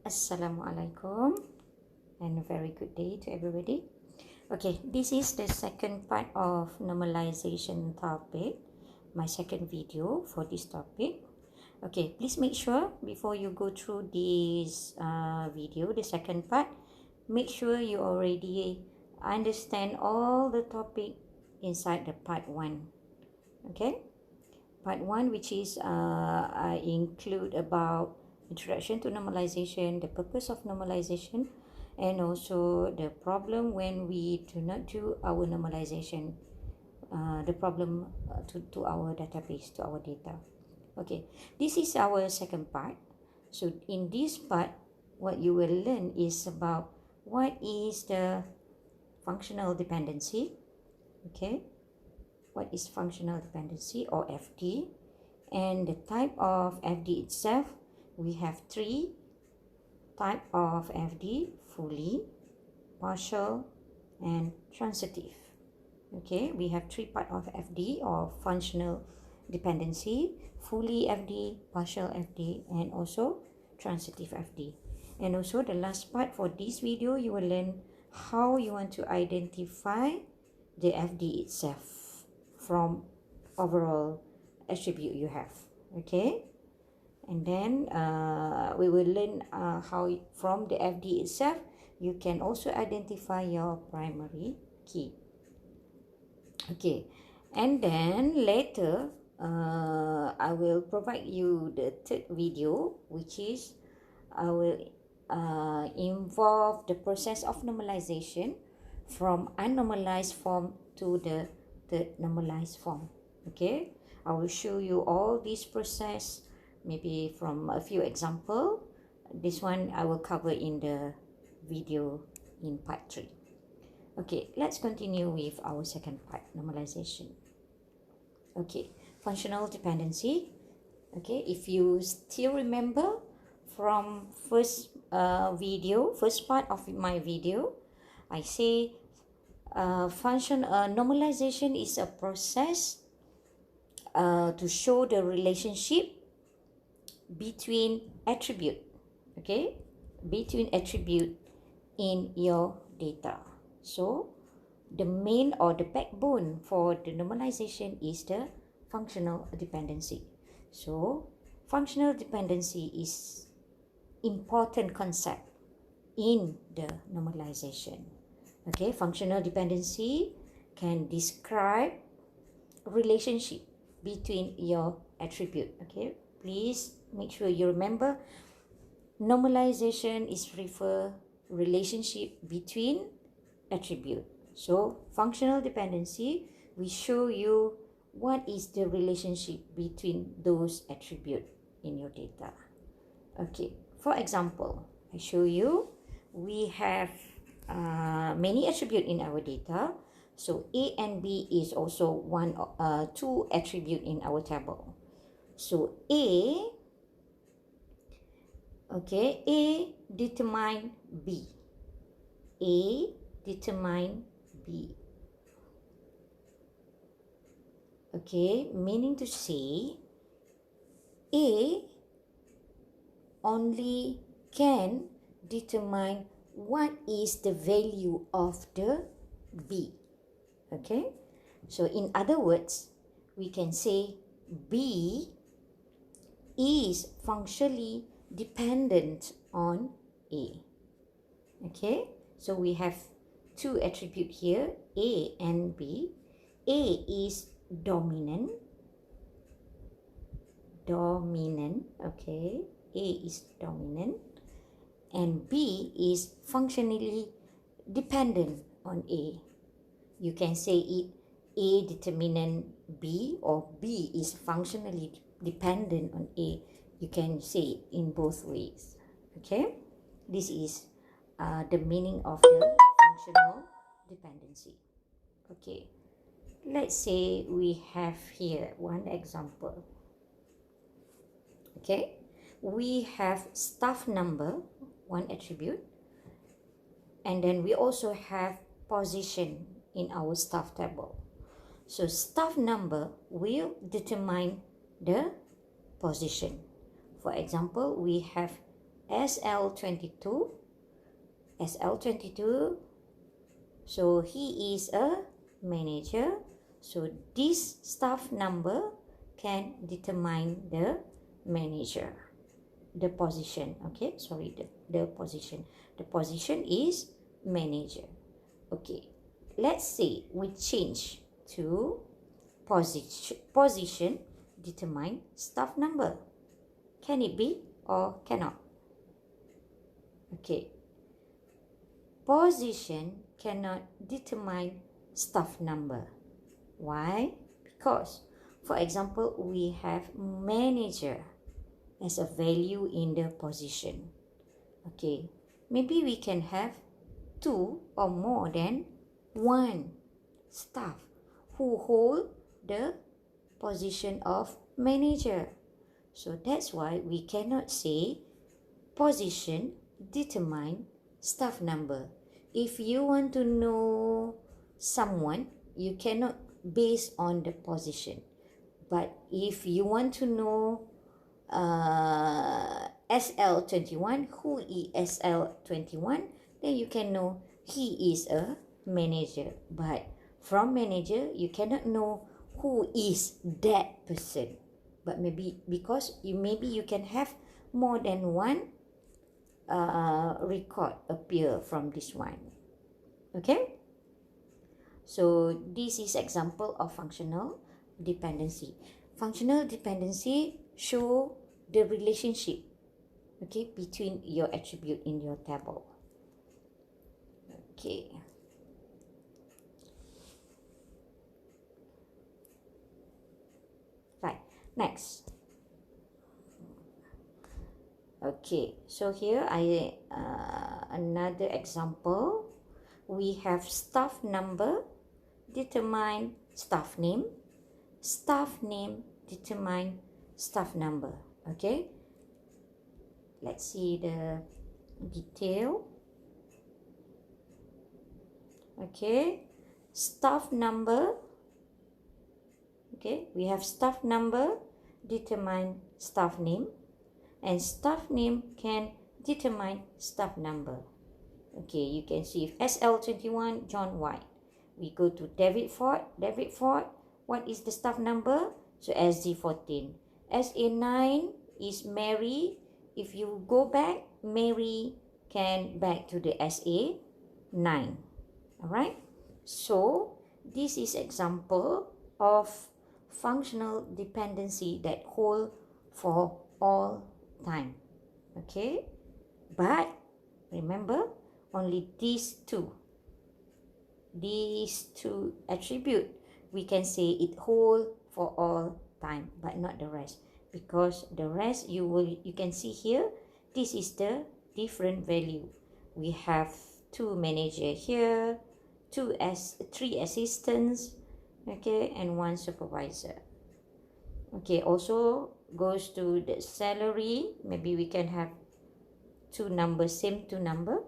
Assalamualaikum and a very good day to everybody. Okay, this is the second part of normalization topic, my second video for this topic. Okay, please make sure before you go through this video, the second part, make sure you already understand all the topic inside the part 1. Okay, part 1, which is I include about introduction to normalization, the purpose of normalization, and also the problem when we do not do our normalization, the problem to our database, to our data. Okay, this is our second part. So in this part, what you will learn is about what is the functional dependency. Okay, what is functional dependency or FD, and the type of FD itself. We have 3 type of FD: fully, partial, and transitive. Okay, we have 3 part of FD or functional dependency: fully FD, partial FD, and also transitive FD. And also the last part for this video, you will learn how you want to identify the FD itself from overall attribute you have. Okay, and then we will learn how from the FD itself you can also identify your primary key. Okay, and then later I will provide you the third video, which is I will involve the process of normalization from unnormalized form to the third normalized form. Okay, I will show you all this process, maybe from a few example. This one I will cover in the video in part 3. Okay, let's continue with our second part, normalization. Okay, functional dependency. Okay, if you still remember from first part of my video, I say normalization is a process to show the relationship between attribute, okay, between attribute in your data. So the main or the backbone for the normalization is the functional dependency. So functional dependency is important concept in the normalization. Okay, functional dependency can describe relationship between your attribute. Okay, please make sure you remember normalization is refer relationship between attribute. So functional dependency, we show you what is the relationship between those attribute in your data. Okay, for example, I show you we have many attribute in our data. So A and B is also two attribute in our table. So A determine B. A determine B. Okay, meaning to say A only can determine what is the value of the B. Okay, so in other words, we can say B is functionally dependent on A. Okay, so we have 2 attribute here, A and B. A is dominant, okay, A is dominant, and B is functionally dependent on A. You can say it A determinant B, or B is functionally dependent on A. You can say it in both ways. Okay, this is the meaning of the functional dependency. Okay, let's say we have here one example. Okay, we have staff number, one attribute, and then we also have position in our staff table. So staff number will determine the position. For example, we have SL22, SL22, so he is a manager. So this staff number can determine the manager, the position. Okay, sorry, the position. The position is manager. Okay, let's say we change to position determine staff number. Can it be or cannot? Okay, position cannot determine staff number. Why? Because, for example, we have manager as a value in the position. Okay, maybe we can have two or more than one staff who hold the position of manager. So that's why we cannot say position determine staff number. If you want to know someone, you cannot base on the position. But if you want to know SL21, who is SL21, then you can know he is a manager. But from manager, you cannot know who is that person. But maybe because you can have more than one record appear from this one. Okay, so this is example of functional dependency. Functional dependency show the relationship, okay, between your attribute in your table. Okay, right, next. Okay, so here I another example. We have staff number determine staff name, staff name determine staff number. Okay, let's see the detail. Okay, staff number. Okay, we have staff number determine staff name, and staff name can determine staff number. Okay, you can see if SL21 John White. We go to David Ford. David Ford, what is the staff number? So SG14. SA9 is Mary. If you go back, Mary can back to the SA9. Alright? So this is example of functional dependency that hold for all time. Okay? But remember, only these two attribute we can say it hold for all time, but not the rest, because the rest you can see here, this is the different value. We have two manager here, three assistants, okay, and one supervisor. Okay, also goes to the salary. Maybe we can have two numbers, same two number.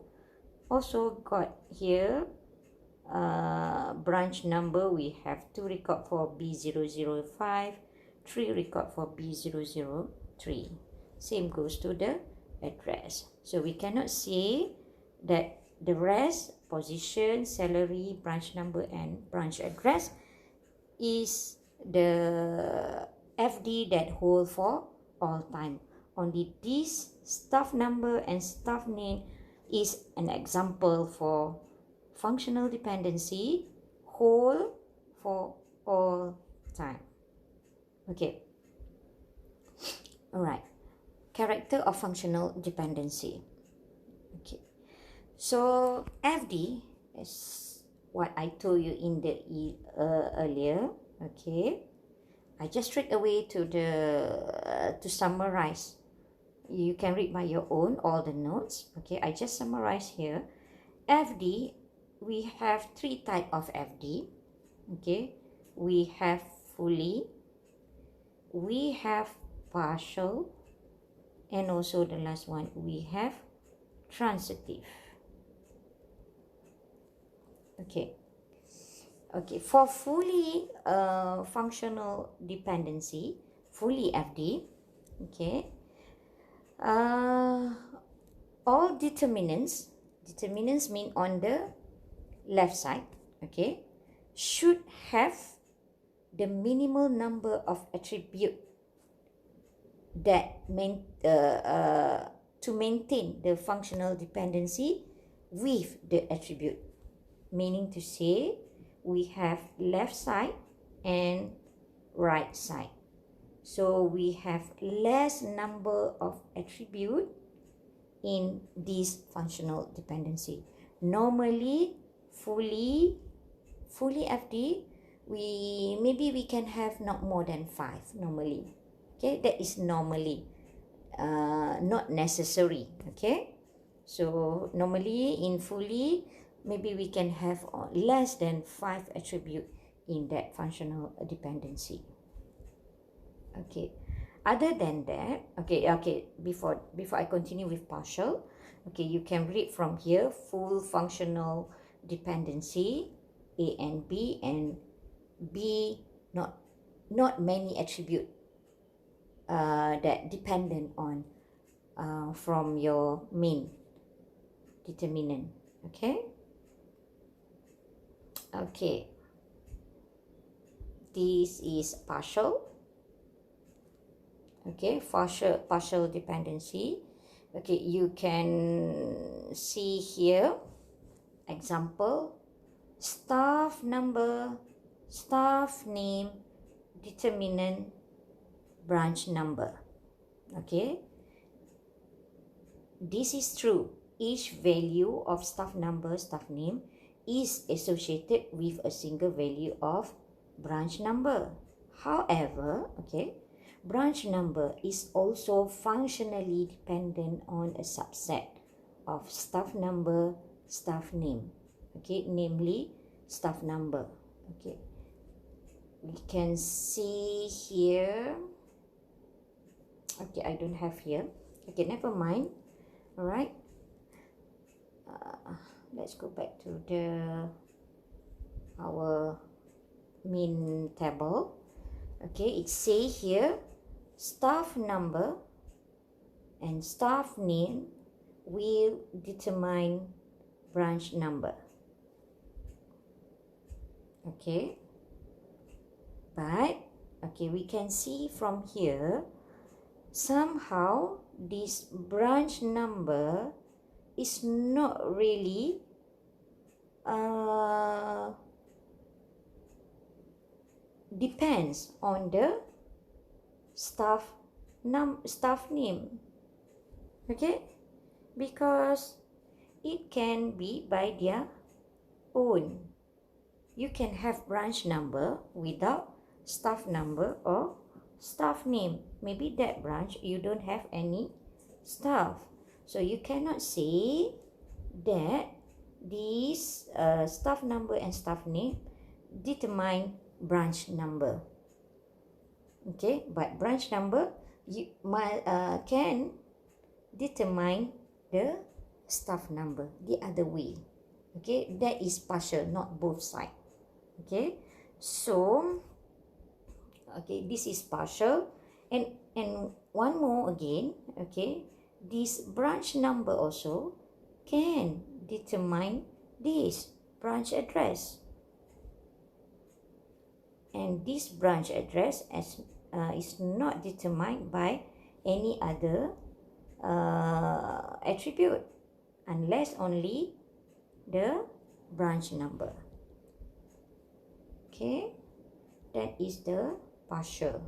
Also got here branch number. We have 2 record for B005, 3 record for B003. Same goes to the address. So we cannot say that the rest, position, salary, branch number and branch address, is the FD that hold for all time. Only this staff number and staff name is an example for functional dependency hold for all time. Okay. Alright. Character of functional dependency. Okay. So FD is what I told you in the earlier. Okay. I just straight away to summarize. You can read by your own all the notes. Okay, I just summarize here. FD, we have 3 type of FD. Okay, we have fully, we have partial, and also the last one, we have transitive. Okay. Okay, for fully functional dependency, fully FD, okay, all determinants mean on the left side, okay, should have the minimal number of attribute that to maintain the functional dependency with the attribute. Meaning to say, we have left side and right side. So we have less number of attribute in this functional dependency. Normally, fully FD, we can have not more than 5 normally. Okay, that is normally, not necessary. Okay, so normally in fully, maybe we can have less than 5 attribute in that functional dependency. Okay, other than that, before I continue with partial, okay, you can read from here: full functional dependency, A and B, and B not many attribute that dependent on from your main determinant. Okay, this is partial. Okay, partial dependency. Okay, you can see here example: staff number, staff name, determinant, branch number. Okay, this is true. Each value of staff number, staff name is associated with a single value of branch number. However, okay, branch number is also functionally dependent on a subset of staff number, staff name. Okay, namely staff number. Okay, we can see here. Okay, I don't have here. Okay, never mind. All right. Let's go back to our main table. Okay, it say here staff number and staff name will determine branch number. Okay, but okay, we can see from here somehow this branch number is not really depends on the staff name. Okay, because it can be by their own. You can have branch number without staff number or staff name. Maybe that branch you don't have any staff, so you cannot say that these staff number and staff name determine branch number. Okay, but branch number can determine the staff number the other way. Okay, that is partial, not both side. Okay, so okay, this is partial, and one more again. Okay, this branch number also can determine this branch address, and this branch address is not determined by any other attribute unless only the branch number. Okay, that is the partial.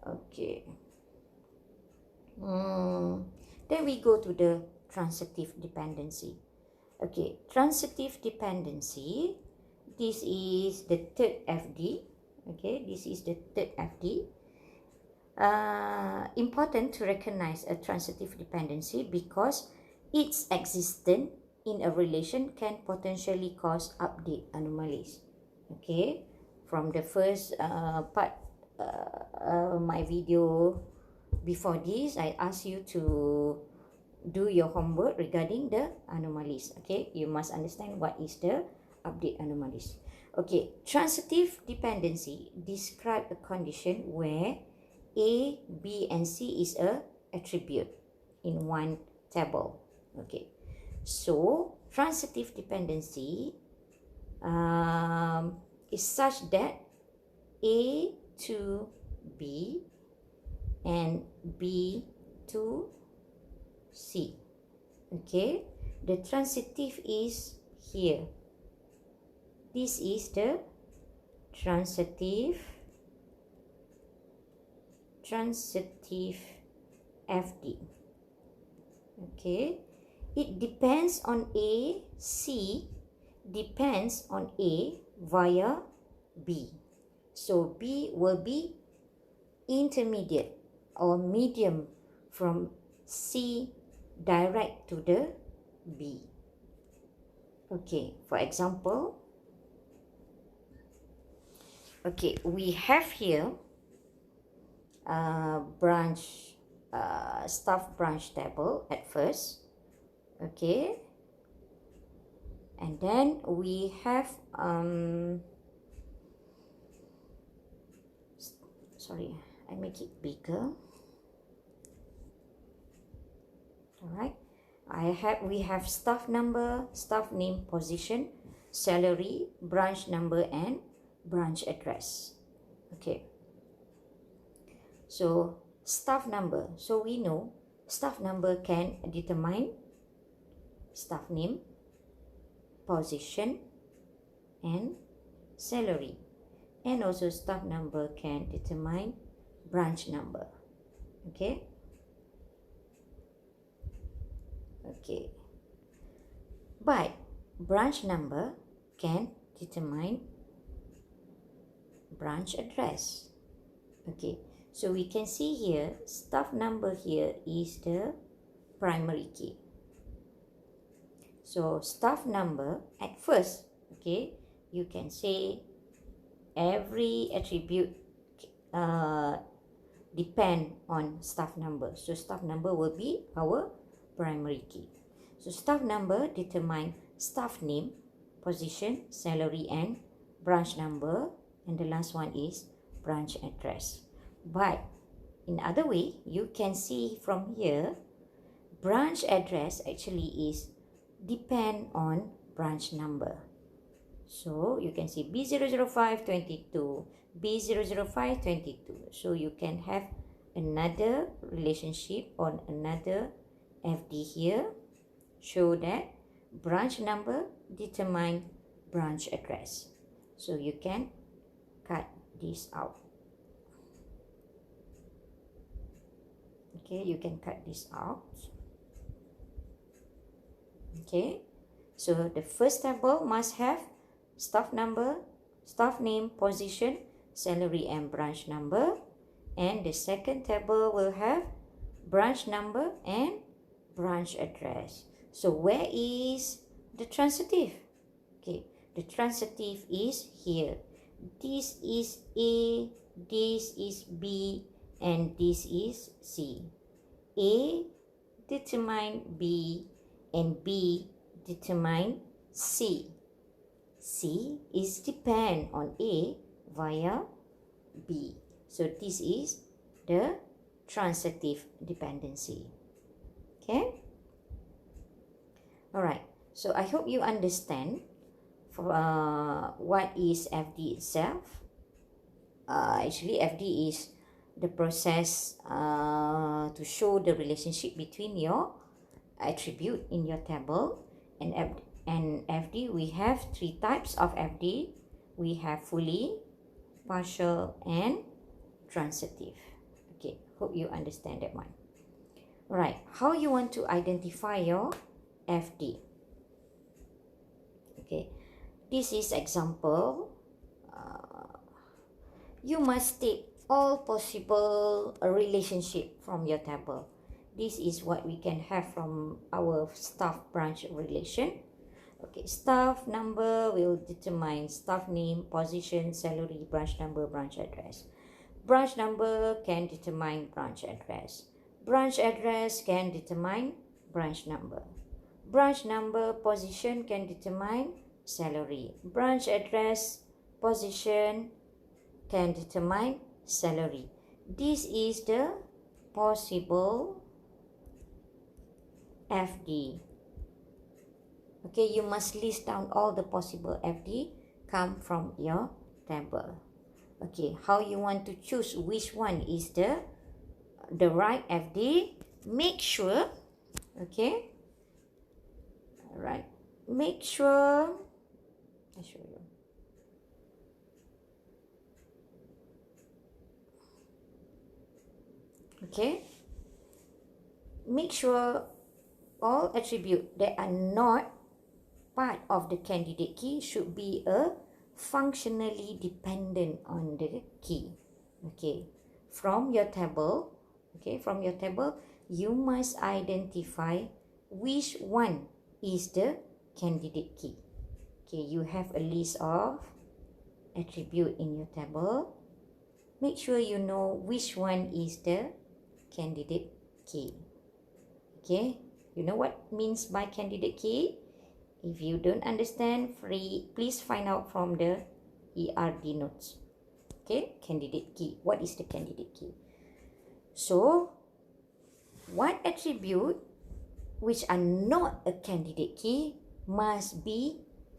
Okay, then we go to the transitive dependency. Okay, transitive dependency, this is the third FD. Okay, this is the third FD. Important to recognize a transitive dependency because its existence in a relation can potentially cause update anomalies. Okay, from the first part my video before this, I asked you to do your homework regarding the anomalies. Okay, you must understand what is the update anomalies. Okay, transitive dependency describe a condition where A, B, and C is a attribute in one table. Okay, so transitive dependency is such that A to B and B to C. Okay, the transitive is here. This is the transitive FD. Okay, it depends on A. C depends on A via B. So B will be intermediate or medium from C direct to the B. Okay, for example, okay, we have here branch staff branch table at first. Okay, and then we have sorry, I make it bigger. All right, we have staff number, staff name, position, salary, branch number, and branch address. Okay, so staff number, so we know staff number can determine staff name, position, and salary, and also staff number can determine branch number. Okay, but branch number can determine branch address. Okay, so we can see here staff number here is the primary key. So staff number at first, okay, you can say every attribute depend on staff number. So staff number will be our primary key. So staff number determine staff name, position, salary, and branch number, and the last one is branch address. But in other way, you can see from here, branch address actually is depend on branch number. So you can see B00522, B00522. So you can have another relationship on another FD here. Show that branch number determine branch address. So you can cut this out. Okay, you can cut this out. Okay, so the first table must have staff number, staff name, position, salary, and branch number. And the second table will have branch number and branch address. So where is the transitive? Okay, the transitive is here. This is A, this is B, and this is C. A determine B and B determine C. C is depend on A via B. So this is the transitive dependency. Okay? Alright, so I hope you understand what is FD itself. Actually, FD is the process to show the relationship between your attribute in your table. And FD, we have three types of FD. We have fully, partial, and transitive. Okay, hope you understand that one. Right, how you want to identify your FD? Okay, this is example. You must state all possible relationship from your table. This is what we can have from our staff branch relation. Okay, staff number will determine staff name, position, salary, branch number, branch address. Branch number can determine branch address. Branch address can determine branch number. Branch number position can determine salary. Branch address position can determine salary. This is the possible FD. Okay, you must list down all the possible FD come from your table. Okay, how you want to choose which one is the right FD? Make sure, okay, all right, make sure, I show you. Okay, make sure all attributes that are not part of the candidate key should be functionally dependent on the key. Okay, from your table, you must identify which one is the candidate key. Okay, you have a list of attribute in your table. Make sure you know which one is the candidate key. Okay, you know what means by candidate key? If you don't understand, please find out from the ERD notes. Okay, candidate key. What is the candidate key? So, what attribute which are not a candidate key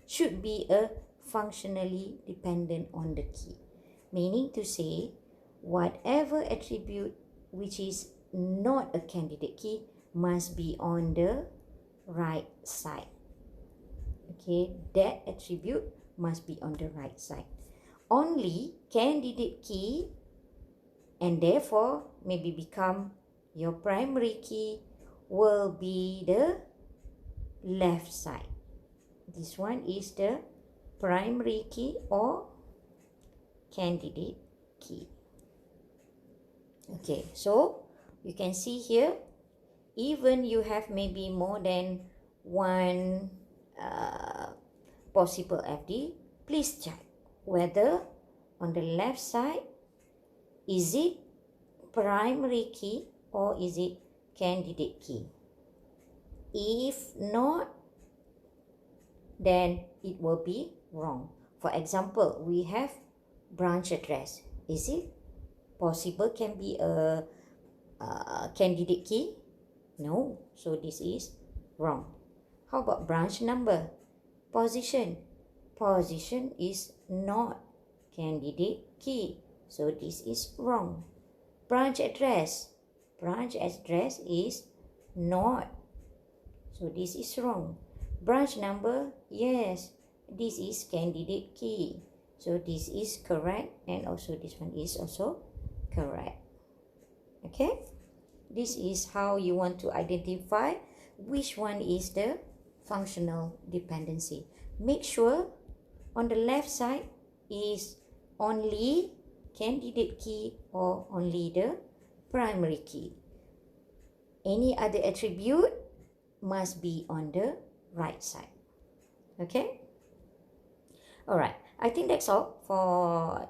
should be a functionally dependent on the key. Meaning to say, whatever attribute which is not a candidate key must be on the right side. Okay, that attribute must be on the right side. Only candidate key and therefore maybe become your primary key will be the left side. This one is the primary key or candidate key. Okay, so you can see here, even you have maybe more than one possible FD, please check whether on the left side is it primary key or is it candidate key. If not, then it will be wrong. For example, we have branch address. Is it possible can be a candidate key? No, so this is wrong. How about branch number? Position is not candidate key, so this is wrong. Branch address is not, so this is wrong. Branch number, yes, this is candidate key, so this is correct, and also this one is also correct. Okay, this is how you want to identify which one is the functional dependency. Make sure on the left side is only candidate key or only the primary key. Any other attribute must be on the right side. Okay? Alright, I think that's all for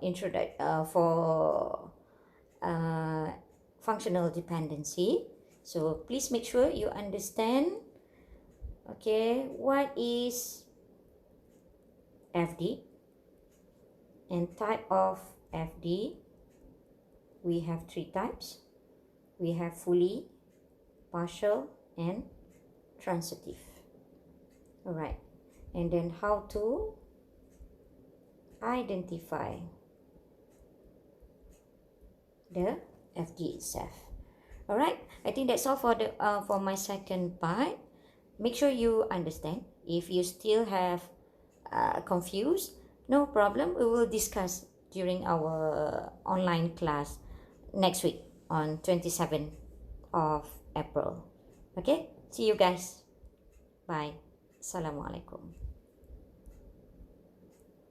functional dependency. So please make sure you understand, okay, what is FD and type of FD. We have three types. We have fully, partial, and transitive. Alright, and then how to identify the FD itself. Alright, I think that's all for for my second part. Make sure you understand. If you still have confused, no problem. We will discuss during our online class next week on 27th of April. Okay, see you guys. Bye. Assalamualaikum.